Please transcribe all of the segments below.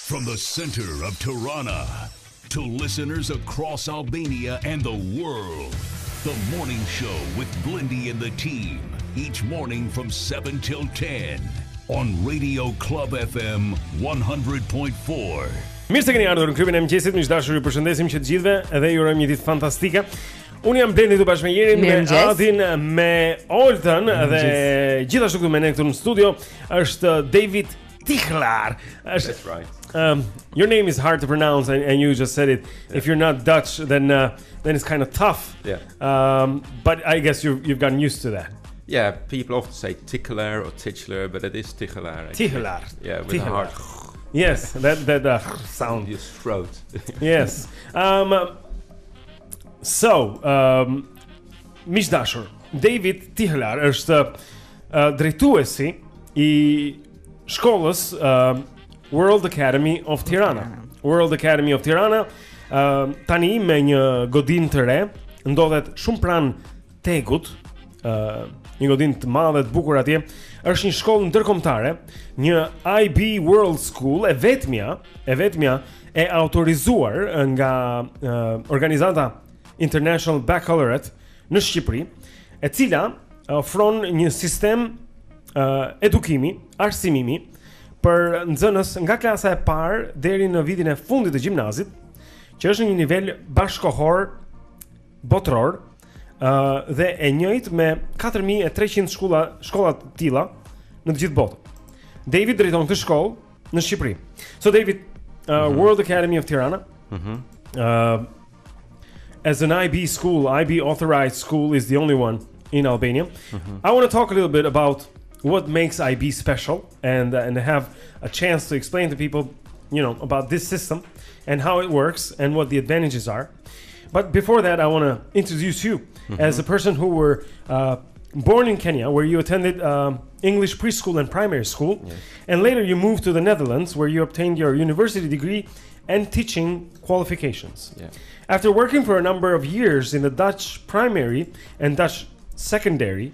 From the center of Tirana to listeners across Albania and the world, the morning show with Blendi and the team, each morning from 7 till 10 on Radio Club FM 100.4. Mirë se keni ardhur në klubin e Mengjesit, miq dashur, ju përshëndesim që të gjithëve dhe ju urojmë një ditë fantastike. Unë jam Blendi këtu bashkë me Jerin, me Adin, me Oltën dhe gjithashtu këtu me ne këtu në studio është David TIGCHELAAR. That's right. Your name is hard to pronounce and you just said it. Yeah. If you're not Dutch, then it's kind of tough. Yeah. But I guess you've gotten used to that. Yeah, people often say TIGCHELAAR or TIGCHELAAR, but it is TIGCHELAAR. TIGCHELAAR. Yeah, with a hard Yes, that sound. in your throat. Yes. Miq dashur, David TIGCHELAAR është drejtuesi I shkollës World Academy of Tirana. World Academy of Tirana tani me një godinë të re, ndodhet shumë pranë Tegut, një godinë të madhe të bukur atje. Është një shkollë ndërkombëtare, një IB World School e vetmja e autorizuar nga organizata International Baccalaureate në Shqipëri, e cila ofron një sistem edukimi, arsimimi për nxënës nga klasa e parë deri në vitin e fundit të gjimnazit, që është në një nivel bashkëkohor botror, dhe e njëjtë me 4300 shkolla të tilla në të gjithë botën. David drejton këtë shkollë në Shqipëri. So David, World Academy of Tirana, as an IB school, IB authorized school is the only one in Albania. I want to talk a little bit about what makes IB special and have a chance to explain to people, about this system and how it works and what the advantages are. But before that, I want to introduce you as a person who were born in Kenya, where you attended English preschool and primary school, yes. And later you moved to the Netherlands, where you obtained your university degree and teaching qualifications. Yeah. After working for a number of years in the Dutch primary and Dutch secondary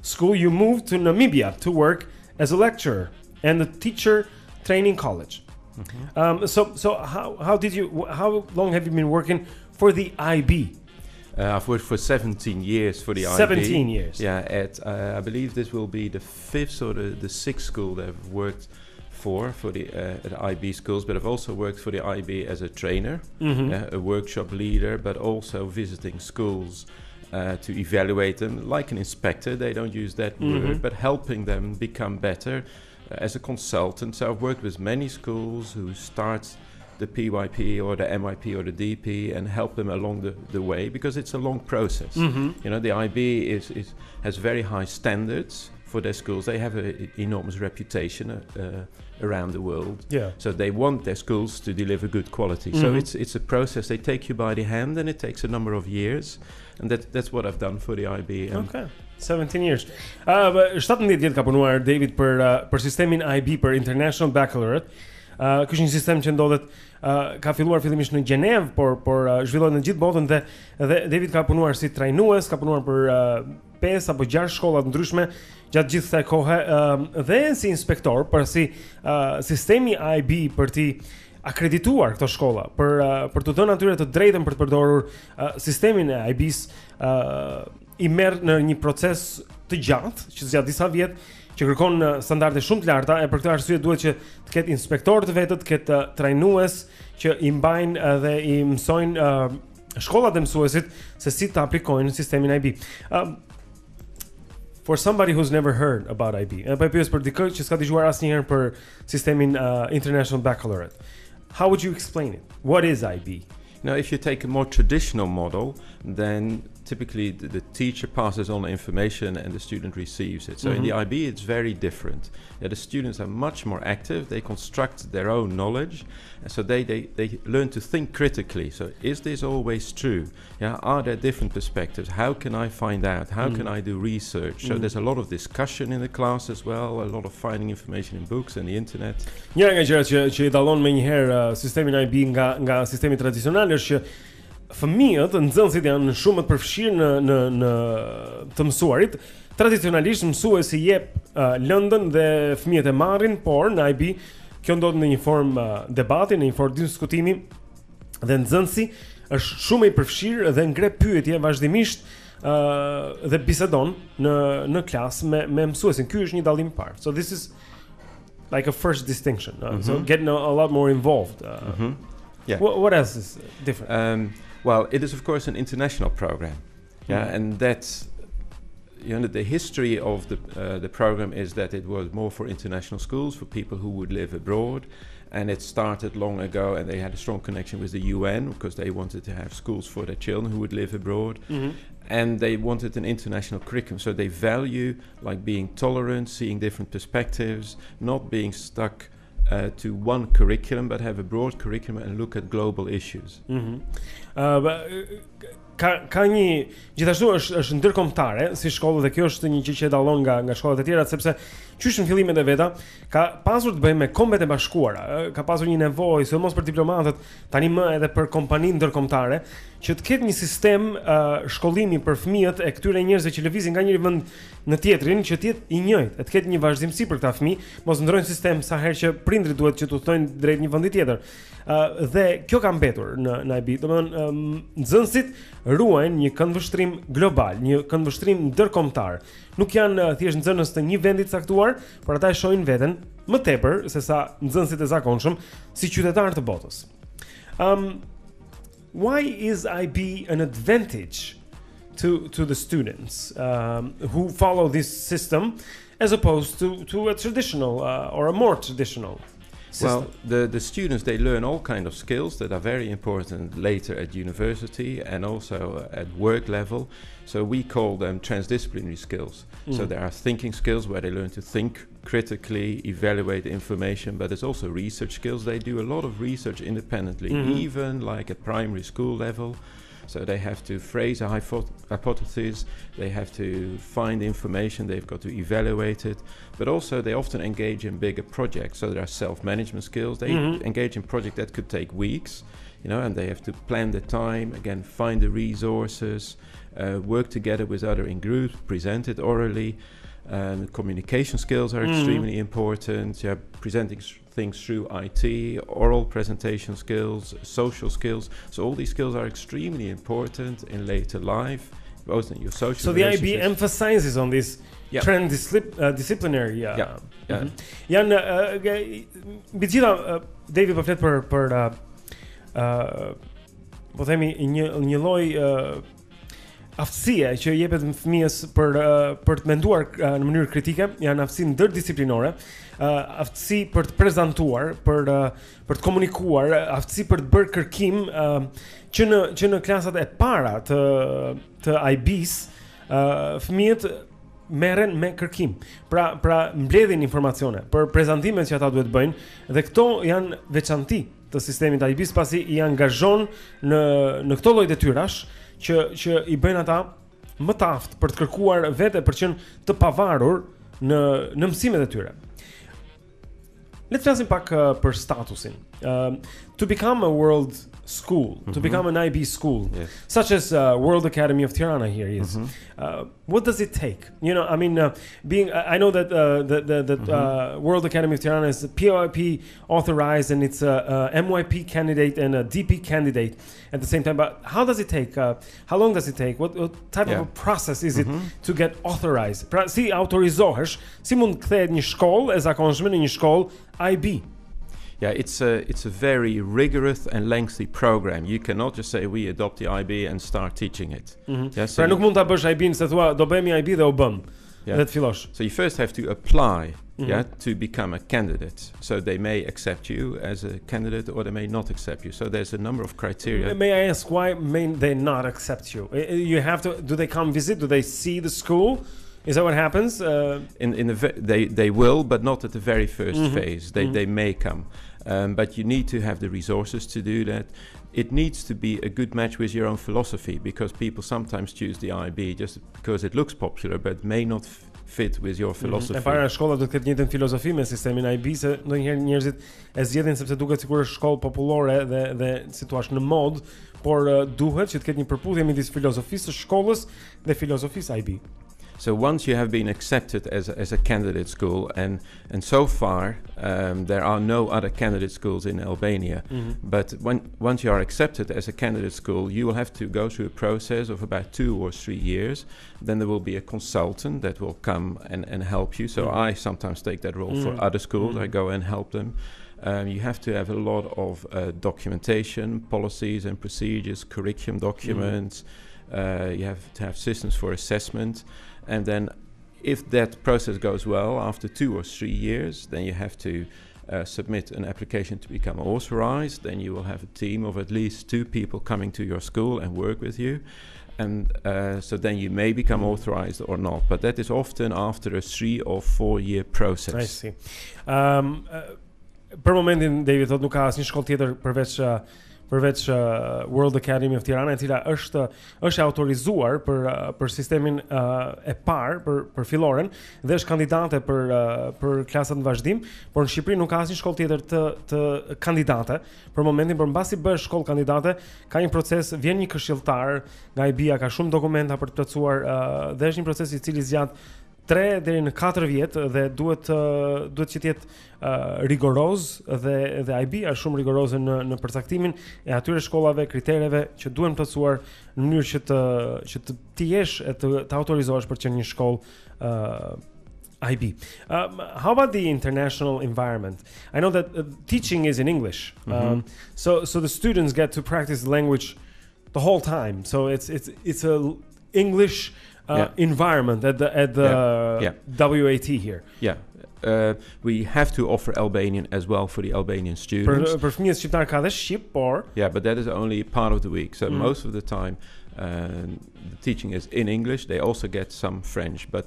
school, you moved to Namibia to work as a lecturer and a teacher training college. So how long have you been working for the IB? I've worked for 17 years for the IB. 17 years. Yeah, I believe this will be the fifth or the sixth school that I've worked for the at IB schools, but I've also worked for the IB as a trainer, a workshop leader, but also visiting schools to evaluate them like an inspector. They don't use that word, but helping them become better as a consultant. So I've worked with many schools who start the PYP or the MYP or the DP and help them along the way, because it's a long process. The IB has very high standards for their schools. They have an enormous reputation around the world. Yeah. So they want their schools to deliver good quality. So it's a process. They take you by the hand, and it takes a number of years. And that's what I've done for the IB. Okay. 17 years. 17 vjet ka punuar David për sistemin IB, për International Baccalaureate. Ky është një sistem që ndodhet ka filluar fillimisht në Gjenev, por zhvillohet në gjithë botën dhe David ka punuar si trajnues, ka punuar për 5 apo 6 shkolla të ndryshme gjatë gjithë kësaj kohe, dhe si inspektor, por si sistemi IB për të akredituar këto shkolla, për të dhënë atyre të drejtën për të përdorur sistemin e IB-s, I merr në një proces të gjatë, që zgjat disa vjet, që kërkon standarde shumë të larta, e për këtë arsye duhet që të ketë inspektor të vetët, të ketë trajnues që I mbajnë dhe I mësojnë shkollat e mësuesit se si të aplikojnë sistemin IB. For somebody who's never heard about IB, po e pyes për dikë që s'ka dëgjuar asnjëherë për sistemin International Baccalaureate. How would you explain it? What is IB? Now, if you take a more traditional model, then typically the teacher passes on the information and the student receives it. So in the IB, it's very different. The students are much more active. They construct their own knowledge. So they learn to think critically. So is this always true? Yeah, are there different perspectives? How can I find out? How can I do research? So there's a lot of discussion in the class as well, a lot of finding information in books and the internet. Njëra nga gjërat që I dallon menjëherë sistemin IB nga sistemi tradicional është që fëmijët, nxënësit janë shumë të përfshirë në të mësuarit. Tradicionalisht mësuesi jep lëndën dhe fëmijët e marrin, por në IB kjo ndodh në një formë debati, në një formë diskutimi dhe nxënësi është shumë i përfshirë dhe ngre pyetje vazhdimisht dhe bisedon në klasë me mësuesin. Ky është një dallim i parë. So this is like a first distinction. So getting a lot more involved. Yeah. What else is different? Well, it is of course an international program. Yeah, and that's the history of the program is that it was more for international schools, for people who would live abroad, and it started long ago, and they had a strong connection with the UN because they wanted to have schools for their children who would live abroad, and they wanted an international curriculum. So they value like being tolerant, seeing different perspectives, not being stuck to one curriculum, but have a broad curriculum and look at global issues. Ka një gjithashtu është ndërkombëtare si shkollë, dhe kjo është një gjë që dallon nga shkollat e tjera, sepse qysh në fillimet e veta ka pasur të bëjë me Kombet e Bashkuara, ka pasur një nevojë sidomos për diplomatët, tani më edhe për kompaninë ndërkombëtare, që të ketë një sistem shkollimi për fëmijët e këtyre njerëzve që lëvizin nga njëri vend në tjetrin, që të jetë i njëjtë, të ketë një vazhdimsi për këta fëmijë, mos ndrojnë sistem sa herë që prindrit duhet që të udhtojnë drejt një vendi tjetër. Dhe kjo ka mbetur në IB. Domethënë nxënësit ruajnë një këndvështrim global, një këndvështrim ndërkombëtar. Nuk janë thjesht nxënës të një vendi të caktuar, por ata e shohin veten më tepër se sa nxënësit e zakonshëm si qytetar të botës. Why is IB an advantage to the students who follow this system as opposed to a traditional or a more traditional system? Well, the students, they learn all kind of skills that are very important later at university and also at work level. So we call them transdisciplinary skills. So there are thinking skills where they learn to think critically, evaluate information, but there's also research skills. They do a lot of research independently, even like at primary school level. So they have to phrase a hypothesis, they have to find information, they've got to evaluate it, but also they often engage in bigger projects. So there are self-management skills. They engage in projects that could take weeks, and they have to plan the time, again, find the resources, work together with others in groups, present it orally. Communication skills are extremely important. Presenting things through IT, oral presentation skills, social skills. So all these skills are extremely important in later life, both in your social. So the IB emphasizes on this transdisciplinary. Janë mbi gjitha David po flet për po themi një lloj aftësie që jepet fëmijës për të menduar në mënyrë kritike, janë aftësi ndërdisiplinore, aftësi për të prezantuar, për të komunikuar, aftësi për të bërë kërkim që në klasat e para të IB-s fëmijët merren me kërkim. Pra mbledhin informacione për prezantimet që ata duhet bëjnë, dhe këto janë veçanti të sistemit IB-s, pasi i angazhon në këto lloj detyrash që i bëjnë ata më të aftë për të kërkuar vete, për të qenë të pavarur në mësimet e tyre. Le të flasim pak për statusin. To become a world school, to become an IB school, such as World Academy of Tirana here is. What does it take? I mean, I know that World Academy of Tirana is POIP authorized, and it's a MYP candidate and a DP candidate at the same time. But how does it take? How long does it take? What type of a process is it to get authorized? Pra, si autorizohesh, si mund kthehet një shkollë e zakonshme në një shkollë IB? Yeah, it's a very rigorous and lengthy program. You cannot just say we adopt the IB and start teaching it. Pra nuk mund ta bësh IB-n se thua do bëjmë IB dhe u bëm. Dhe të fillosh. So you first have to apply to become a candidate. So they may accept you as a candidate or they may not accept you. So there's a number of criteria. May I ask why may they not accept you? You have to. Do they come visit? Do they see the school? Is that what happens? They will, but not at the very first phase. They may come. But you need to have the resources to do that. It needs to be a good match with your own philosophy, because people sometimes choose the IB just because it looks popular, but may not fit with your philosophy. E para shkolla do të ketë njëjtën filozofi me sistemin IB, se ndonjëherë njerëzit e zgjedhin sepse duket sikur është shkollë popullore dhe si thua në mod, por duhet që të ketë një përputhje midis filozofisë së shkollës dhe filozofisë IB. So once you have been accepted as a candidate school, and so far there are no other candidate schools in Albania, but once you are accepted as a candidate school, you will have to go through a process of about 2 or 3 years. Then there will be a consultant that will come and help you. So I sometimes take that role for other schools. I go and help them. You have to have a lot of documentation, policies and procedures, curriculum documents. You have to have systems for assessment. And then if that process goes well, after 2 or 3 years, then you have to submit an application to become authorized. Then you will have a team of at least 2 people coming to your school and work with you. And so then you may become authorized or not. But that is often after a 3 or 4 year process. I see. Për momentin, David thot nuk ka asnjë shkollë tjetër përveç World Academy of Tirana, e cila është autorizuar për sistemin e parë për filloren dhe është kandidate për klasat në vazhdim, por në Shqipëri nuk ka asnjë shkollë tjetër të kandidate për momentin, por mbasi bësh shkollë kandidate, ka një proces, vjen një këshilltar nga IB-a, ka shumë dokumenta për të plotësuar dhe është një proces i cili zgjat 3 deri në 4 vjet dhe duhet që të jetë rigoroz dhe IB është shumë rigoroze në përcaktimin e atyre shkollave, kritereve që duhen plotësuar në mënyrë që të jesh e të autorizohesh për të qenë një shkollë IB. How about the international environment? I know that teaching is in English, so the students get to practice the language the whole time. So it's a English environment at the WAT here. Yeah. We have to offer Albanian as well for the Albanian students. Për fëmijët shqiptar ka dhe shqip, por but that is only part of the week. So most of the time the teaching is in English. They also get some French, but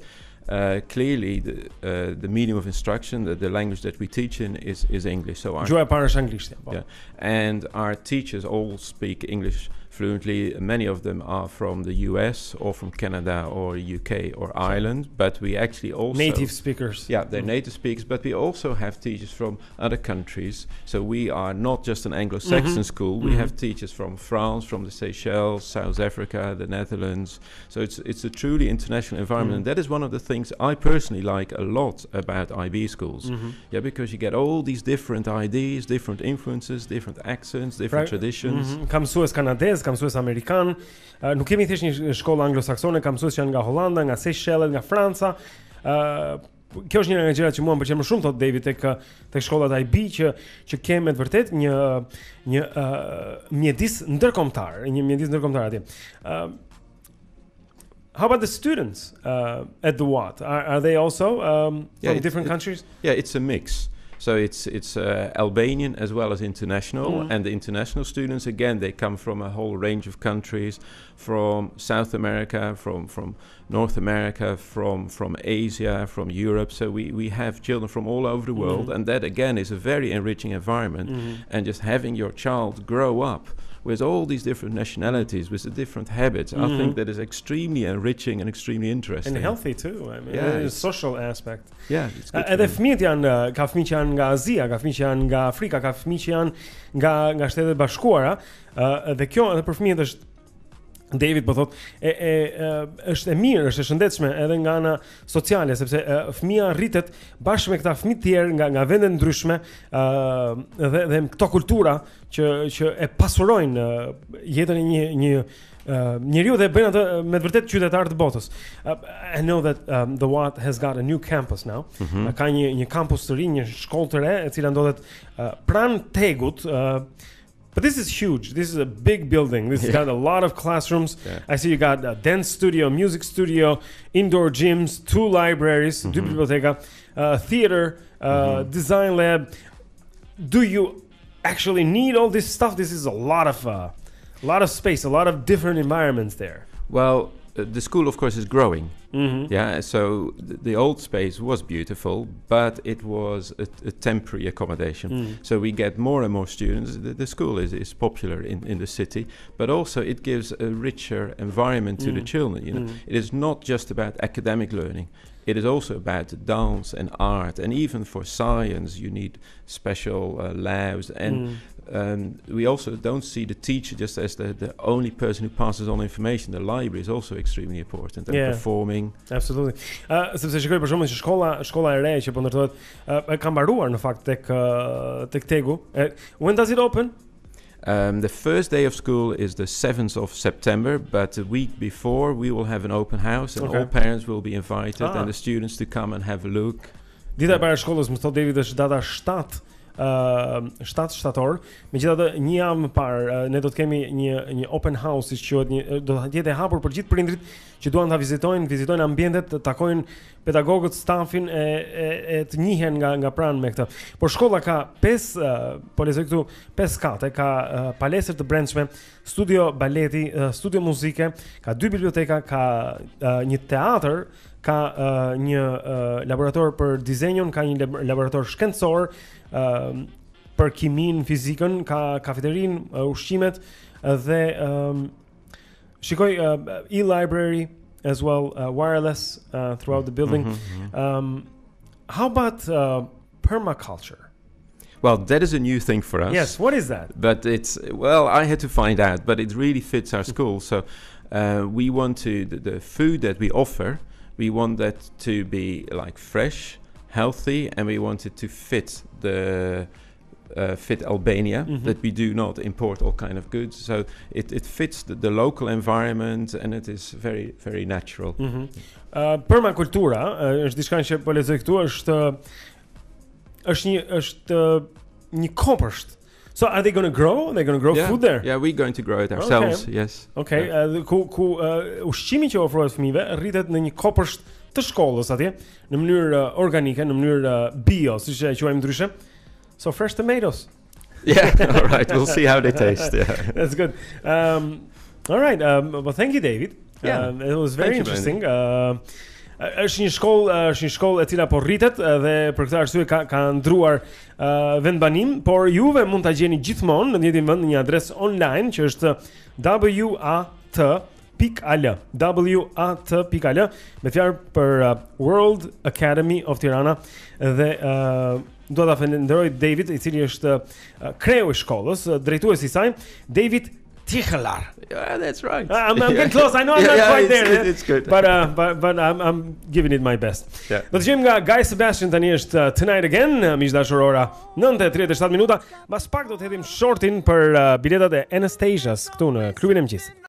clearly the medium of instruction, the language that we teach in is English. So gjuha e parë është anglishtja. And our teachers all speak English fluently. Many of them are from the US or from Canada or UK or Ireland, but we actually also native speakers. Yeah, they're native speakers, but we also have teachers from other countries. So we are not just an Anglo-Saxon school. We have teachers from France, from the Seychelles, South Africa, the Netherlands. So it's a truly international environment, and that is one of the things I personally like a lot about IB schools. Because you get all these different ideas, different influences, different accents, different traditions. Kam mësues kanadez, kam mësues amerikan, nuk kemi thjesht një shkollë anglosaksone, kam mësues që janë nga Holanda, nga Seychelles, nga Franca. Kjo është një nga gjërat që mua më pëlqen më shumë, thot David, tek shkollat IB që kemë me të vërtet një mjedis ndërkombëtar, atje. How about the students at the WAT? Are they also from different countries? Yeah, it's a mix. So it's Albanian as well as international, and the international students, again, they come from a whole range of countries, from South America, from North America, from Asia, from Europe. So we have children from all over the world, and that again is a very enriching environment. And just having your child grow up with all these different nationalities, with the different habits, I think that is extremely enriching and extremely interesting. And healthy too. I mean, the social aspect. Yeah, it's good. Edhe fëmijët ka fëmijë që janë nga Azia, ka fëmijë që janë nga Afrika, ka fëmijë që janë nga Shtetet e Bashkuara, dhe kjo edhe për fëmijët është, David po thot, është e mirë, është e shëndetshme edhe nga ana sociale, sepse fëmia rritet bashkë me këta fëmijë të tjerë nga vende ndryshme, dhe këto kultura që e pasurojnë jetën e një njeriu dhe bëjnë atë me të vërtetë qytetar të botës. I know that the WAT has got a new campus now. Ka një kampus të ri, një shkollë të re, e cila ndodhet pranë Tegut. But this is huge. This is a big building. This has got a lot of classrooms. I see you got a dance studio, music studio, indoor gyms, 2 libraries, 2 biblioteka, theater, design lab. Do you actually need all this stuff? This is a lot of space, a lot of different environments there. Well, the school, of course, is growing. So the old space was beautiful, but it was a temporary accommodation. So we get more and more students. The school is popular in the city, but also it gives a richer environment to the children. You know, it is not just about academic learning. It is also about dance and art, and even for science, you need special labs. And we also don't see the teacher just as the only person who passes on information. The library is also extremely important, and performing training. Absolutely. Sepse shikoj për shkakun që shkolla e re që po ndërtohet ka mbaruar në fakt tek Tegu. When does it open? The first day of school is the 7th of September, but the week before we will have an open house and all parents will be invited and the students to come and have a look. Dita e parë e shkollës, më thot David, është data 7 shtator. Megjithatë, një javë më parë ne do të kemi një open house, si quhet, do të jetë e hapur për gjithë prindrit që duan ta vizitojnë ambientet, të takojnë pedagogët, stafin e të njihen nga pranë me këtë. Por shkolla ka 5 po lexoj këtu 5 kate, ka palestër të brendshme, studio baleti, studio muzike, ka 2 biblioteka, ka një teatr, ka një laborator për dizenjon, ka një laborator shkencor, për kimin, fizikën, ka kafeterin, ushqimet dhe shikoj e-library as well, wireless throughout the building. How about permaculture? Well, that is a new thing for us. Yes, what is that? But I had to find out, but it really fits our school. So we want the food that we offer, we want that to be like fresh, healthy, and we want it to fit fit Albania, that we do not import all kind of goods. So it fits the local environment and it is very, very natural. Permakultura është diçka që po lexoj këtu, është një kopësht. So are they going to grow? They're going to grow food there? Yeah, we're going to grow it ourselves. Yes. Okay. Ku ushqimi që ofrohet fëmijëve rritet në një kopësht të shkollës atje, në mënyrë organike, në mënyrë bio, siç e quajmë ndryshe. So fresh tomatoes. Yeah, all right. We'll see how they taste. Yeah. That's good. All right. Well, thank you, David. Yeah. It was very interesting. Është një shkollë e cila po rritet dhe për këtë arsye ka ndruar vendbanim, por juve mund ta gjeni gjithmonë në të njëjtin vend në një adresë online që është wat.al me fjalë për World Academy of Tirana dhe do ta falenderoj David, I cili është kreu I shkollës, drejtuesi I saj, David TIGCHELAAR. Yeah, that's right. I'm getting close. I know I'm not quite there. It's good. But I'm giving it my best. Yeah. Do të gjejmë nga Guy Sebastian tani është Tonight Again, miq dashur, ora 9:37 minuta. Mbas pak do të hedhim shortin për biletat e Anastasias këtu në klubin e Mengjesit.